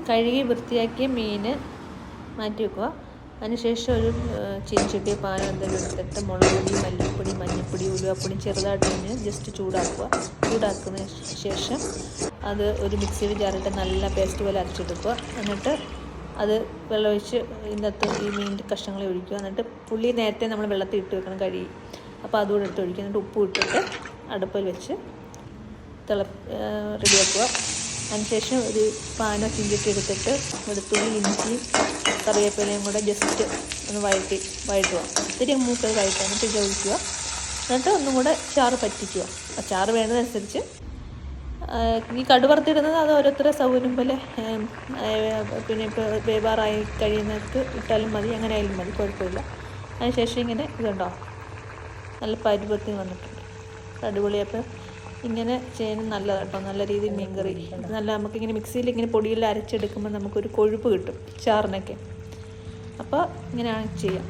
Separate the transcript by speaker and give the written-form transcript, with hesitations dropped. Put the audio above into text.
Speaker 1: കഴുകി വൃത്തിയാക്കിയ മീൻ മാറ്റി വെക്കുക. അതിനുശേഷം ഒരു ചീനച്ചട്ടി പാനം എന്തെങ്കിലും എടുത്തിട്ട് മുളക് പൊടി, മല്ലിപ്പൊടി, മഞ്ഞൾപ്പൊടി, ഉലുവാപ്പൊടി ചെറുതായിട്ട് ജസ്റ്റ് ചൂടാക്കുക. ചൂടാക്കുന്നതിന് ശേഷം അത് ഒരു മിക്സിയുടെ ജാറിട്ട് നല്ല പേസ്റ്റ് പോലെ അരച്ചെടുക്കുക. എന്നിട്ട് അത് വെള്ളമൊഴിച്ച് ഇന്നത്തെ ഈ മീനിൻ്റെ കഷ്ണങ്ങളെ ഒഴിക്കുക. എന്നിട്ട് പുളി നേരത്തെ നമ്മൾ വെള്ളത്തിൽ ഇട്ട് വെക്കണം കഴുകി. അപ്പോൾ അതുകൂടെ എടുത്ത് ഒഴിക്കുക. എന്നിട്ട് ഉപ്പ് ഇട്ടിട്ട് അടുപ്പിൽ വെച്ച് റെഡിയാക്കുക. അതിനുശേഷം ഒരു പാനോ ചീഞ്ചട്ടി എടുത്തിട്ട് വെളുത്തുള്ളി, ഇഞ്ചി, കറിവേപ്പിലയും കൂടെ ജസ്റ്റ് ഒന്ന് വഴറ്റുക. ഒത്തിരി മൂക്കത് വഴറ്റുക. എന്നിട്ട് ഇത് ഒഴിക്കുക. എന്നിട്ട് ഒന്നും കൂടെ ചാറ് പറ്റിക്കുക. ചാറ് വേണ്ടതനുസരിച്ച് ഈ കടുവറുത്തിടുന്നത് അത് ഓരോരുത്തരുടെ സൗകര്യം പോലെ പിന്നെ ഇപ്പോൾ വേവാറായി കഴിയുന്നവർക്ക് ഇട്ടാലും മതി, അങ്ങനെ ആയാലും മതി, കുഴപ്പമില്ല. അതിനുശേഷം ഇങ്ങനെ ഇതുണ്ടോ നല്ല പരുവത്തിൽ വന്നിട്ടുണ്ട്, അടിപൊളിയപ്പോൾ ഇങ്ങനെ ചെയ്യുന്നത് നല്ലതാണ് കേട്ടോ. നല്ല രീതിയിൽ മീൻകറി നല്ല നമുക്കിങ്ങനെ മിക്സിയിൽ ഇങ്ങനെ പൊടിയെല്ലാം അരച്ചെടുക്കുമ്പോൾ നമുക്കൊരു കൊഴുപ്പ് കിട്ടും ചാറിനൊക്കെ. അപ്പോൾ ഇങ്ങനെയാണ് ചെയ്യാം.